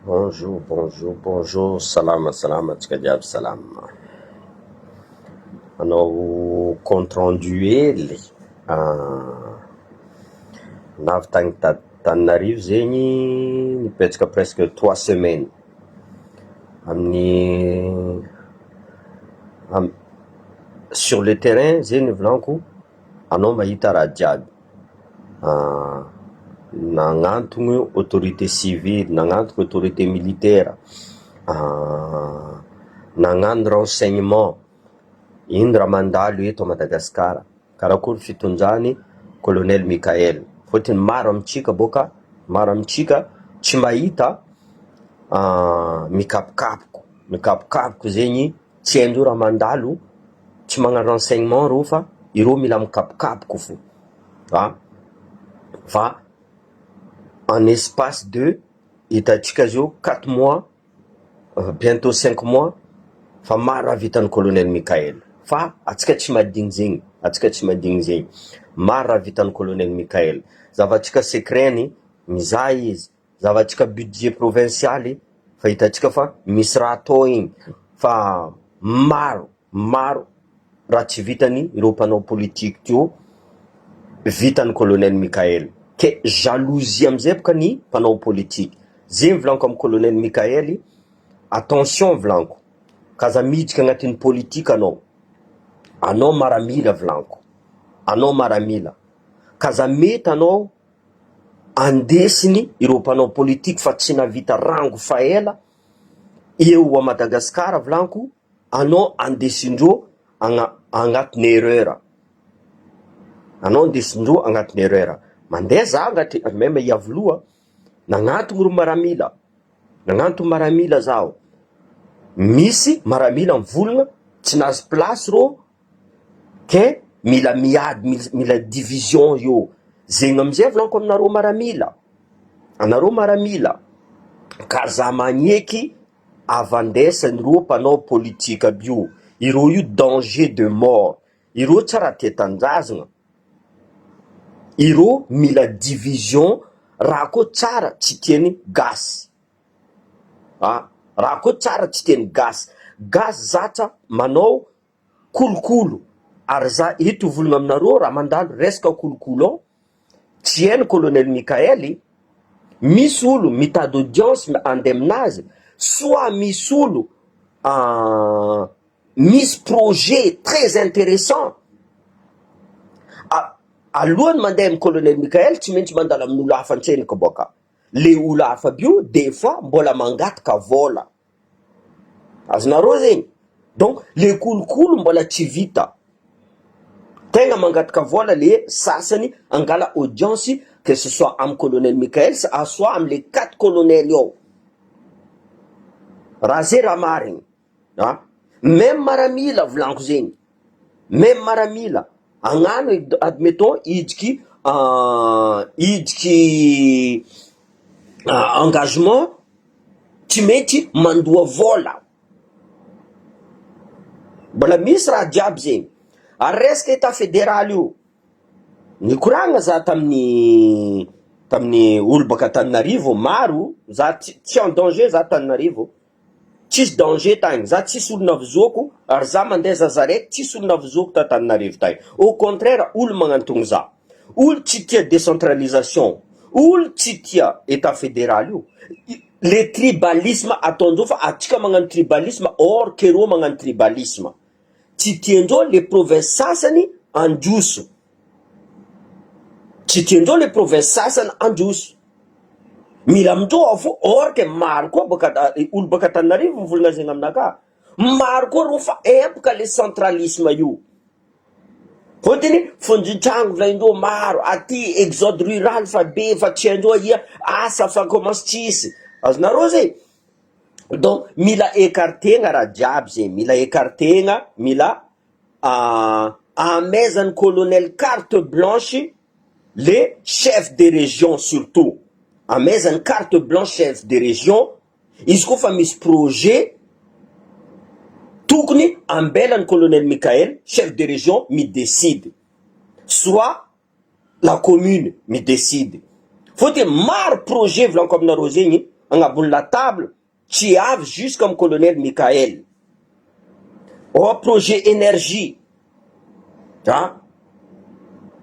Bonjour, bonjour, bonjour. Salama, salama, antsika jiaby salama. Manao compte rendu hely. Navy tagny Tananarivo zegny nipetraka presque 3 semaines. Amin'ny sur le terrain zegny volaniko, anao mahita raha jiaby. Nagnantogno autorité civile, nagnantogno autorité militaire, nagnano renseignement, ino raha mandalo eto a Madagasikara, karakory fitondrany colonel Mikael. Fôtiny maro amintsika boka, maro amintsika tsy mahita mikapokapoko zegny, tsy haindreo raha mandalo, tsy magnano renseignement reo fa ireo mila mikapokapoko fo. Fa en espace de hitantsika zao 4 mois, bientôt 5 mois, fa maro raha vitan'ny colonel Mikael. Fa atsika tsy madigny zegny, atsika tsy madigny zegny. Maro raha vitan'ny colonel Mikael. Zavatsika secret-ny mizaha izy, zavatsika budget provincialy fa hitantsika fa misy raha atao igny. Fa maro raha tsy vitany ireo mpanao politique teo, vitan'ny colonel Mikael. Ke jalousie amizay boka ny mpanao politique. Zegny volaniko amin'ny colonel Mikael, attention volaniko. Kaza miditra agnatin'ny politika anao maramila volaniko. Anao maramila. Kaza mety anao andesiny ireo mpanao politique fa tsy navita rango faela eo a Madagasikara volaniko, anao andesindreo agnatiny erreur. Anao andesindreo agnatiny erreur. Mandeha za même iavoloa, nagnantogno ro maramila. Nagnantogno maramila zaho. Misy maramila mivolagna, tsy nahazo place ro, ke mila miady, mila division io. Zegny amizay volaniko aminareo maramila. Anareo maramila, ka za magneky avandesan'ireo mpanao politique aby io. Ireo io danger de mort. Ireo tsara tetan-drazagna. Ireo mila division, raha koa tsara tsy tiany gasy. Raha koa tsara tsy tiany gasy. Gasy zatra manao kolokolo. Ary za ito volagna aminareo raha mandalo resaka kolokolo ao, tsy hainy colonel Mikael, misy olo mitady audience andeha aminazy, soit misy olo misy projet très intéressant. Alohany mandeha amin'ny colonel Mikael, tsy maintsy mandalo amin'olo hafa antseniko boka. Le olo hafa bio, des fois mbola mangataka vola. Azonareo zegny. Donc le kolokolo mbola tsy vita. Tegna mangataka vola le sasany angala audience, que ce soit amin'ny colonel Mikael, soit amin'ny 4 colonel ao. Raha zay raha marigny. Même maramila volanko zegny. Même maramila. Agnano, admettons, idiky engagement, tsy mety mandoa vola. Mbola misy raha jiaby zegny. Ary resaka état fédéral io, nikoragna za tamin'ny olo baka Tananarivo, maro, za tsy en danger za Tananarivo, tsisy danger tagny, za tsisy olo navizoko, ary za mandeha zazaraiky, tsisy olo navizoko ta Tananarivo tagny. Au contraire, olo magnantogno za. Olo tsy tia décentralisation, olo tsy tia état fédéral io. Le tribalisme ataondreo fa atsika magnano tribalisme, or que reo magnano tribalisme. Tsy tiandreo le province sasany androso. Tsy tiandreo le province sasany androso. Mila amindreo avo, or que maro koa olo baka Tananarivo mivolagna zegny aminaka. Maro koa reo fa empaka le centralisme io. Fôtiny fondrin-trano volaindreo maro, aty exode rural fa be, fa tsy haindreo ia asa fa commence tsisy. Azonareo zay. Donc mila écartegna raha jiaby zay, mila écartegna, mila amezan'ny colonel carte blanche les chefs de région surtout. Amezan'ny carte blanche chef de région, izy koa fa misy projet tokony ambelan'ny colonel Mikael, chef de région, mi décide. Soit la commune mi décide. Faut maro projet volanko aminareo zegny agnabony la table tsy avy juste comme colonel Mikael. Projet énergie.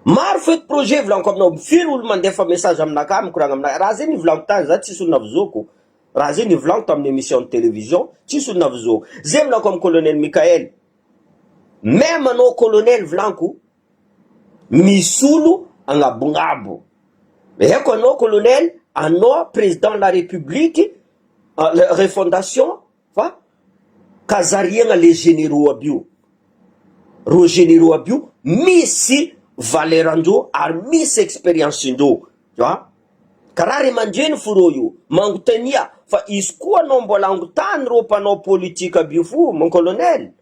Maro feky projet volaniko aminao, firy olo mandefa message aminaka mikoragna aminaka. Raha zay nivolaniko tany za tsisy olona avizoko. Raha zay nivolaniko tamin'ny émission de télévision, tsisy olona avizoko. Zay volaniko amin'ny colonel Mikael. Même anao colonel volaniko, misy olo agnabognabo. Eko anao colonel, anao président de la république, refondation, fa kazariagna les généraux abio. Ro généraux abio, misy valerandro ary misy expérience ndro. Karaha ry mandreny foro io, mangotania, fa izy koa anao mbola angotany ro mpanao politique abio fo, mon colonel.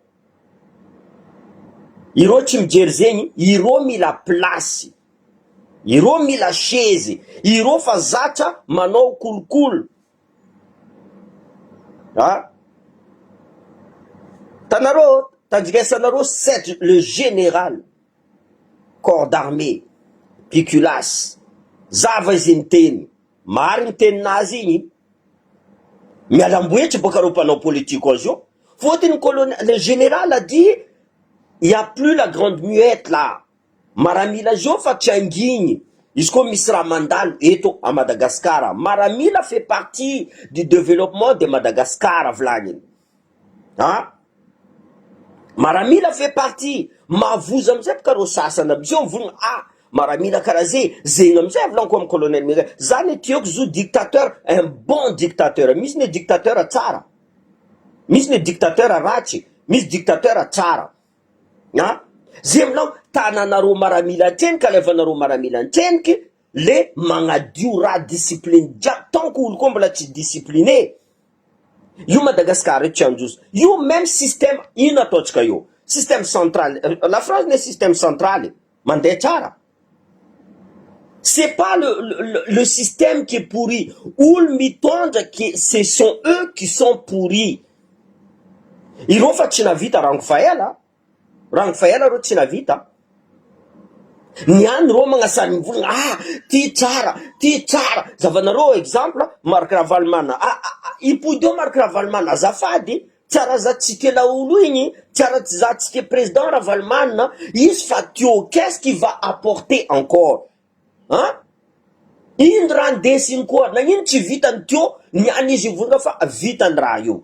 Iro tsy mijery zegny, iro mila place. Iro mila chaise, iro fa zatra manao kolokolo. Tanaro, tadrigesanaro c'est le général corps d'armée Piculas. Zava izy miteny, mary mitenin'azy igny. Mialamboetry boka ro mpanao politique azy io. Fotiny le général a dit, il n'y a plus la grande muette là. Maramila jo fa tsy angigny. Izy koa misy raha mandalo eto à Madagascar. Maramila fait partie du développement de Madagascar vlagniny. Maramila fait partie. Mavoza amizay boka ro sasana amizay mivonigna Maramila karaha zegny amizay volaniko amin'ny colonel Mikael. Zany tiako zo dictateur, un bon dictateur. Misy ne dictateur tsara. Misy ne dictateur ratsy, misy dictateur tsara. Zay milanko tananaro Maramila anteny ka levanaro Maramila anteniky le magnadio raha discipline jiaby tant que olo koa mbola tsy discipliné. Io Madagascar tsy androso. Io même système ino ataotsika io? Système central. La France n'est système central. Mandeha tsara. C'est pas le système qui est pourri. Olo mitondra que ce sont eux qui sont pourris. Iro fa tsy navita rango faela. Rango faela ro tsy navita. Niany ro magnasary mivolagna ty tsara. Zavanaro exemple Marc Ravalomanana. Ipody Marc Ravalomanana azafady. Tsara zatsika la olo igny, tsara zatsika président Ravalomanana, izy fa tio qu'est-ce qui va apporter encore? Ino raha ndesiny koa, nagnino tsy vitany tio, niany izy volagna fa vitany raha io.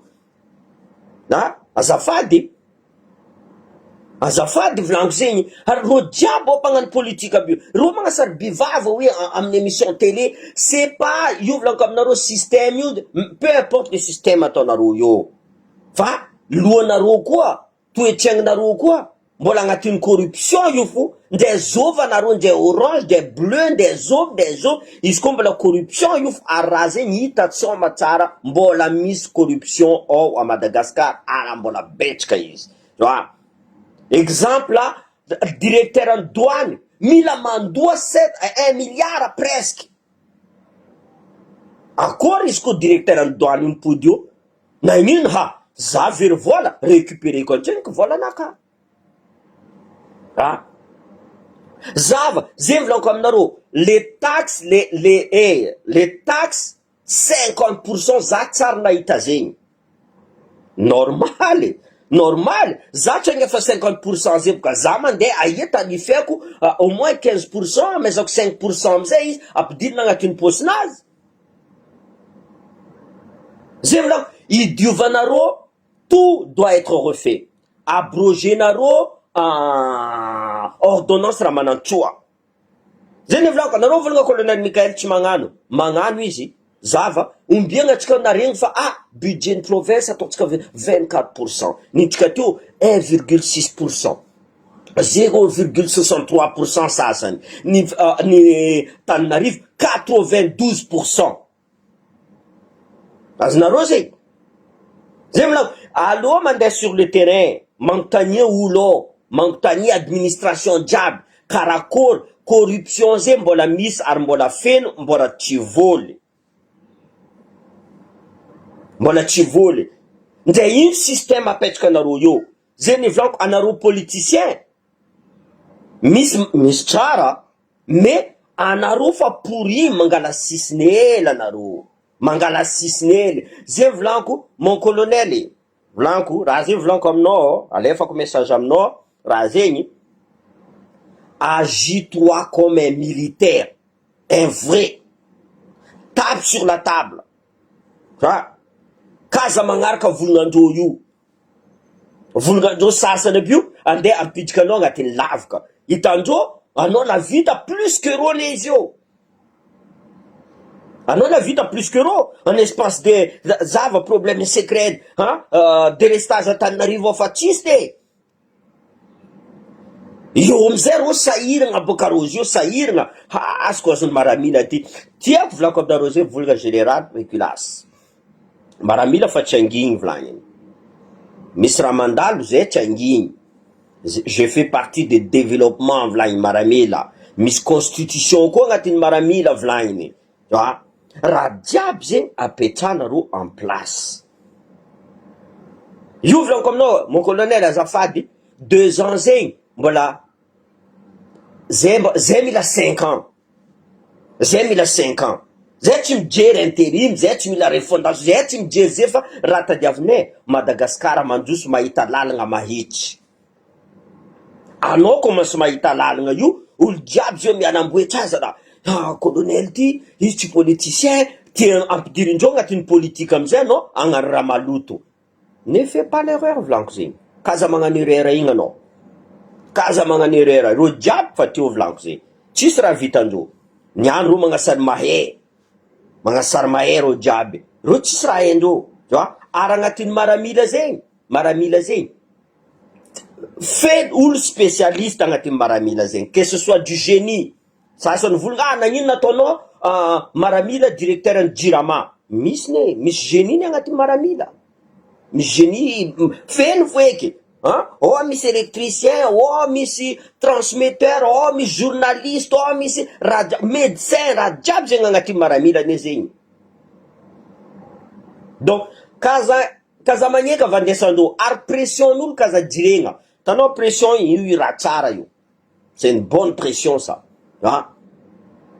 Azafady volaniko zegny, ary ro jiaby mpagnano politique abio, ro magnasary bivava hoe amin'ny émission télé, c'est pas io volaniko aminareo système io, peu importe le système ataonareo io. Fa lohanareo koa, toetraignanareo koa, mbola agnatin'ny corruption io fo, nde zovanareo, nde orange, nde bleu, nde zôvy, izy koa mbola corruption io fo, ary raha zegny hita tsoma tsara, mbola misy corruption ao à Madagascar, ary mbola betsaka izy. Exemple là, directeur en douane, mila mandoa 1 milliard presque. Akor izy koa directeur en douane iny pody io, na inino za very vola, récupérer ko antrenika volanaka. Zava, zay volaniko aminareo, les taxes, les taxes, 50% za tsara nahita zegny. Normal, za tsy agnefa 50% zay boka za mandeha aia tanifeko au moins 15%, mais zako 5% amizay izy ampidinina agnatin'ny posinazy. Zay volaniko, idiovanareo, tout doit être refait. Abrogenareo ordonnance raha manantsoa. Zay ne volaniko, nareo volagna colonel Mikael tsy magnano izy. Zava, umbianga tsika naregny fa budget de province ataotsika 24%. Nintsika teo 1,6%. 0,63% sasany. Ny Tananarivo 92%. Azonareo zay. Zay volaniko, allô mandeha sur le terrain, manontania olo, manontania administration jiaby, karakory corruption zay mbola misy ary mbola feno, mbola tsy voly. Mbola tsy voly. Nde ino système apetraka anareo io. Zay ny volaniko, anareo politicien. Misy tsara, mais anareo fa pourri mangala sisiny hela anareo. mangala sisiny zay volanko mon colonel volanko raha zay volanko aminao alefako message aminao raha zegny agis-toi comme un militaire un vrai tape sur la table kaza magnaraka volonandreo io volonandreo sasany aby io andeha ampidika anao agnatin'ny lavaka hitandreo anao la vita plus que ro les io anao la vita plus que ro en espace de zava problème secret délestage Antananarivo fa tsisy te io amizay ro sahiragna boka rozy io sahiragna azoko azony maramila ty tiako volako aminareo zay volagna général Nicolas maramila fa tsy angigny volagniny misy raha mandalo zay tsy angigny je fais partie de développement volagniny maramila misy constitution koa agnatin'ny maramila volagniny raha jiaby zegny apetrana ro en place io volaniko aminao mon colonel azafady 2 ans zegny mbola zay mila 5 ans zay mila 5 ans zay tsy mijery intérim zay tsy mila refondation zay tsy mijery zay fa raha tadiavinay Madagasikara mandroso mahita lalagna mahitsy anao commence mahita lalagna io olo jiaby zio mianamboetra azy colonel ty izy tsy politicien tia ampidirindreo agnatin'ny politique amizay anao agnano raha maloto ne fais pas l'erreur volaniko zegny kaza magnano erreur igny anao kaza magnano erreur ro jiaby fa teo volaniko zegny tsisy raha vitandreo niano ro magnasary mahay ro jiaby ro tsisy raha haindreo ary agnatin'ny maramila zegny fait olo spécialiste agnatin'ny maramila zegny que ce soit du génie sasany volagna nagnino nataonao maramila directeur ny jirama misy génie agnatin'ny maramila misy génie feno foeky misy électricien misy transmetteur misy journaliste misy médecin raha jiaby zegny agnatin'ny maramila ne zegny donc kaza magneka vandesandreo ary pression n'olo kaza jiregna tanao pression io raha tsara io c'est une bonne pression ça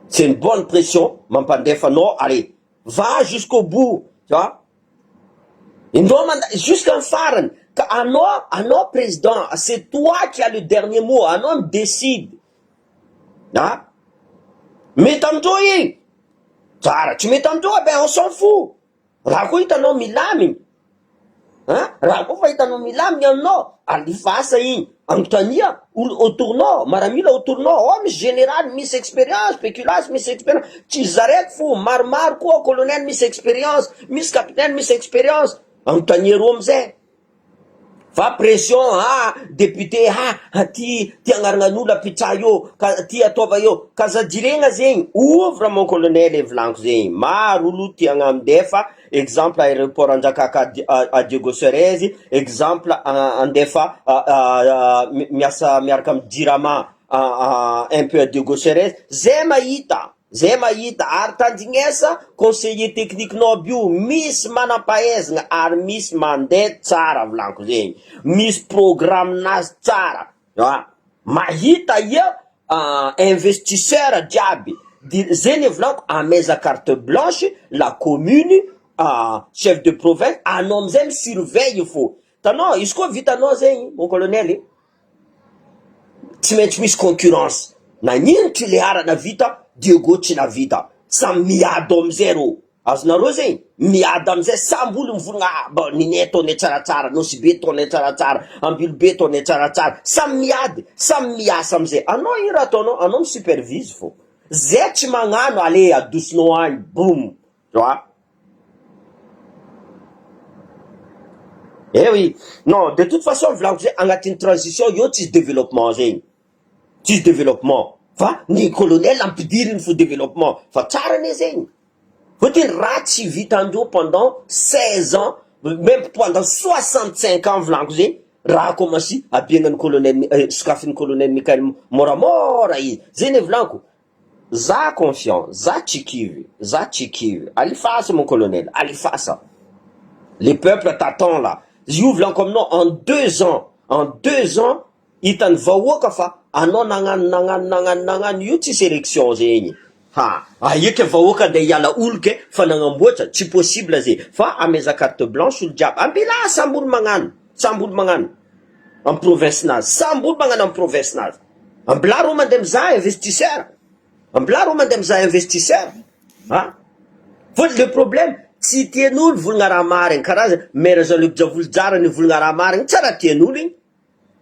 c'est une bonne pression mampandefanao allez va jusqu'au bout jusqu'en farany ka anao président c'est toi qui as le dernier mot anao décide mety amindreo igny tsara tsy mety amindreo on s'en fout raha koa hitanao milamigny raha koa fa hitanao milamigny aminao alifasa igny anontania autournao maramila autournao misy général misy expérience spéculation misy expérience tsy zaraiky fo maromaro koa colonel misy expérience misy capitaine misy expérience anontania ro amizay fa pression député ty agnaranan'olo apitra io ty ataova io kaza jiregna zegny ouvre mon colonel volaniko zegny maro olo ty agnamindefa exemple aéroport Anjakaka à Diego Serezy exemple andefa miasa miaraka amin'ny jirama un peu à Diego Serezy zay mahita ary tandignesa conseiller technique nao aby io misy manampahaizagna ary misy mandeha tsara volaniko zegny misy programme nazy tsara mahita investisseur jiaby zegny volaniko ameza carte blanche la commune chef de province anao amizay misurveille fo tanao izy koa vitanao zegny mon colonel tsy maintsy misy concurrence nagnino ty le arana vita Diego tsy navita samy miado amizay ro azonareo zegny miado amizay samby olo mivolagna ninay ataonay tsaratsara nosy be ataonay tsaratsara ambilo be ataonay tsaratsara samy miady samy miasa amizay anao ino raha ataonao anao misupervise fo zay tsy magnano ale adosinao agny boum oui non de toute façon volaniko zay agnatin'ny transition io tsisy développement zegny tsisy développement fa ny colonel ampidiriny fo développement fa tsara ne zegny fotiny raha tsy vitandreo pendant 16 ans même pendant 65 ans volaniko zegny raha commencé abiagnany colonel sokafin'ny colonel Michael moramora izy zay ne volaniko za confiant za tsikivy alifasa mon colonel alifasa les peuples t'attendent là io volaniko aminao en 2 ans hitany vahoaka fa anao nagnano io tsy sélection zegny Eka vahoaka andeha hiala olo ke fa nagnamboatra tsy possible zay fa ameza carte blanche olo jiaby ambila samby olo magnano en province nazy samby olo magnano en province nazy ambila rô mandeha mizaha investisseur fa le problème tsy tian'olo volagna raha marigny karaha maire Jean-Luc Davolodzara nivolagna raha marigny tsara tian'olo igny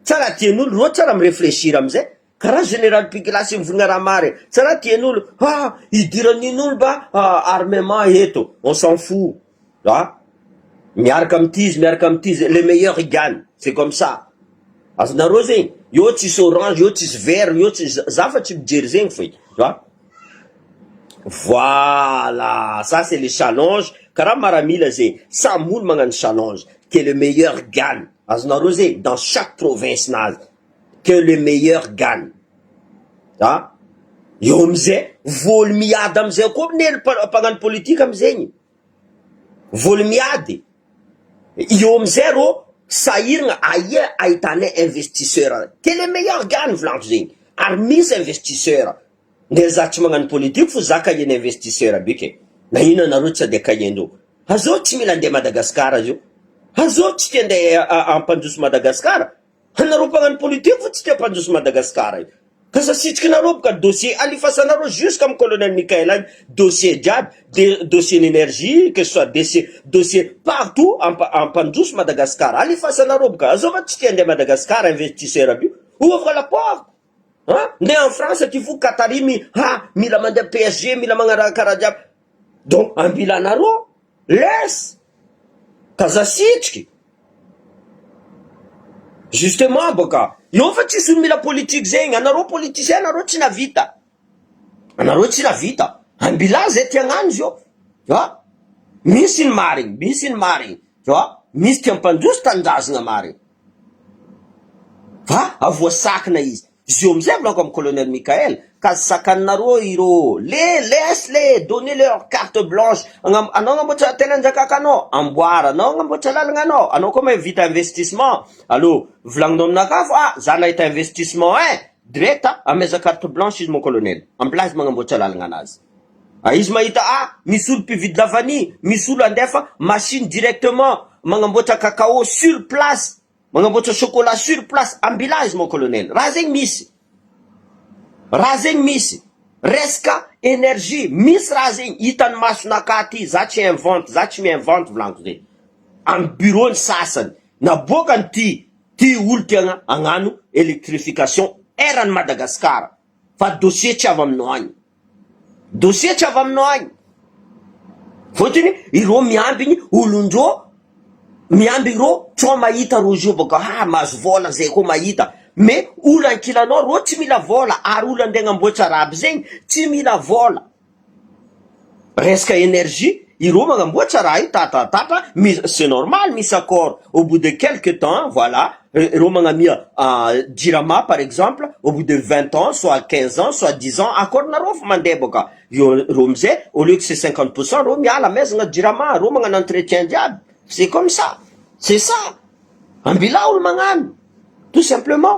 tsara tian'olo rô tsara miréfléchir amizay karaha général Pikilasy mivolagna raha marigny tsara tian'olo idiran'in'olo ba armement eto on s'en fout miaraka amitizy les meilleurs ils gagnent c'est comme ça azonareo zegny io tsisy orange io tsisy vert io tsisy zafatry mijery zegny foy voilà ça c'est le challenge karaha maramila zegny samy olo magnano challenge que le meilleur gagne azonareo zegny dans chaque province nazy que le meilleur gagne eo amizay voly miady amizay koa minely mpagnano politika amizegny voly miady eo amizay rô sahiragna aia ahitanay investisseur que le meilleur gagne volantro zegny ary misy investisseur ndeha za tsy magnano politique fo za kahiana investisseur bike na ino anareo tsy ade kahiandreo azao tsy mila andeha Madagasikara zio azao tsy tia andeha ampandroso Madagasikara anareo mpagnano politique fo tsy tia ampandroso Madagasikara io ka sasitriky nareo boka dossier alifasanareo jusqu'à amy colonel Mikael any dossier jiaby dossier d'énergie que ce soit dossier partout ampandroso Madagasikara alifasanareo boka azao va tsy tia andeha Madagasikara investisseur aby io ouvre la porte nde en France qu'il faut Qatari mila mandeha PSG mila magnaraha karaha jiaby donc ambila anareo laisse kazasitriky justement boka io fa tsisy olo mila politique zegny anareo politicien anareo tsy navita ambila zay tiagnano zio misy ny marigny misy tia ampandroso tanindrazagna marigny fa avoasakina izy zio amizay volako amy colonel Mikael ka sakanareo iro laisse donner leur carte blanche anao agnamboatra tenanjakaka anao amboara anao agnamboatra lalagna anao koa vita investissement allo volagninao aminaka fa za nahita investissement direct ameza carte blanche izy mon colonel ambila izy magnamboatra lalagna anazy izy mahita misy olo mpividy lavany misy olo andefa machine directement magnamboatra cacao sur place magnamboatra chocolat sur place ambila izy mon colonel raha zegny misy resaka énergie misy raha zegny hitany masonaka ty za tsy miinvente volaniko zegny amy bureau ny sasany nabokany ty olo tiagna agnano électrification erany Madagasikara fa dossier tsy avy aminao agny fotony iro miambigny olondro miamby ro tsao mahita rojo boka mahazo vola zay koa mahita mais olo ankilanao ro tsy mila vola ary olo andeha agnamboatra raha aby zegny tsy mila vola resaka énergie iro magnamboatra raha io tatatata c'est normal misy accord au bout de quelque temps voilà iro magnamia Jirama par exemple au bout de 20 ans soit 15 ans soit 10 ans accord nareo fa mandeha boka ro amizay au lieu que c'est 50% ro miala mezagna Jirama ro magnano entretien jiaby c'est comme ça c'est ça ambila olo magnano tout simplement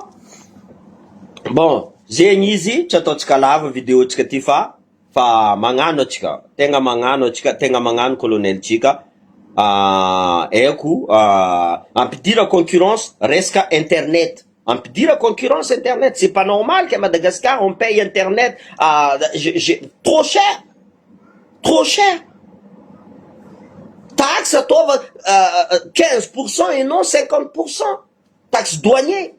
bon zegny izy tsy ataotsika lava vidéo tsika ty fa magnano atsika tegna magnano colonel tsika eko ampidira concurrence resaka internet ampidira concurrence internet c'est pas normal qu'à Madagascar on paye internet trop cher taxe atova 15% et non 50% taxe douanier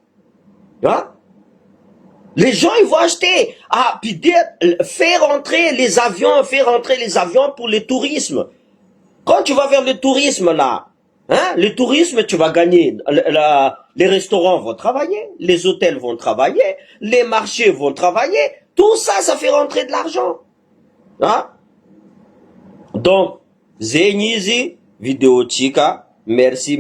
les gens ils vont acheter puis faire rentrer les avions pour le tourisme. Quand tu vas vers le tourisme là, le tourisme tu vas gagner, les restaurants vont travailler, les hôtels vont travailler, les marchés vont travailler, tout ça fait rentrer de l'argent. Donc Zenizi vidéo tika merci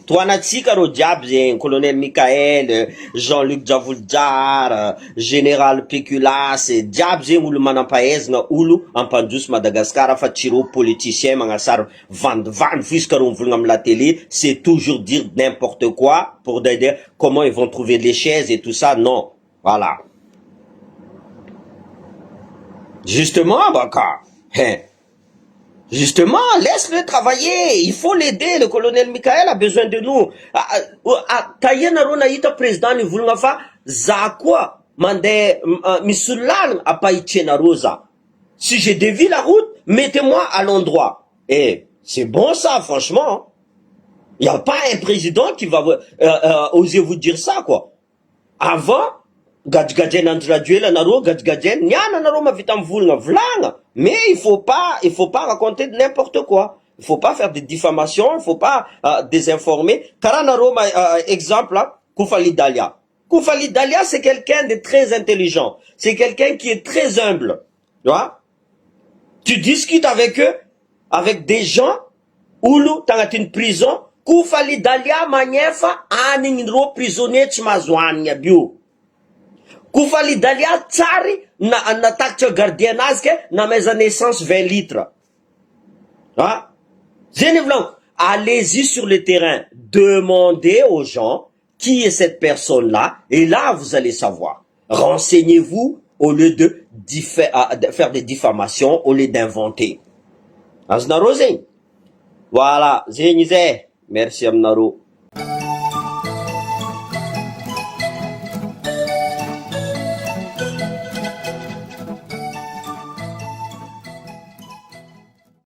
toana tsika ro jiaby zegny colonel Mikael, Jean-Luc Davolodzara, général Péculas jiaby zegny olo manampahaizagna olo ampandroso Madagascar fa tsy ro politicien magnasara vandivandy fisaka ro mivolagna amy la télé c'est toujours dire n'importe quoi pour dire comment ils vont trouver les chaises et tout ça non voilà Justement, Baka. Hein. Justement, laisse-le travailler. Il faut l'aider. Le colonel Michael a besoin de nous. Tayena Ronaïta président ni voulnga fa zakwa mande misulan apaichena rosa. Si je dévie la route, mettez-moi à l'endroit. Et c'est bon ça, franchement. Il n'y a pas un président qui va oser vous dire ça, quoi. Avant, gadgadjen antraduela naro, gadgadjen, nyana naro mavitam vulnga vlanga. Mais il faut pas raconter n'importe quoi. Il faut pas faire des diffamations, il faut pas désinformer. Karanaro, exemple là, Koufali Dalia. Koufali Dalia, c'est quelqu'un de très intelligent. C'est quelqu'un qui est très humble. Tu vois? Tu discutes avec eux, avec des gens, où t'as une prison, Koufali Dalia manyefa, aningro prisonnier tchmazouania bio. Koufali Dalia tsari, na takcha gardien azke, na mes naissance 20 litres. Hein? Allez-y sur le terrain, demandez aux gens qui est cette personne-là, et là vous allez savoir. Renseignez-vous au lieu de faire des diffamations, au lieu d'inventer. Aznaro Zeng. Voilà, Zeng, merci Amnaro.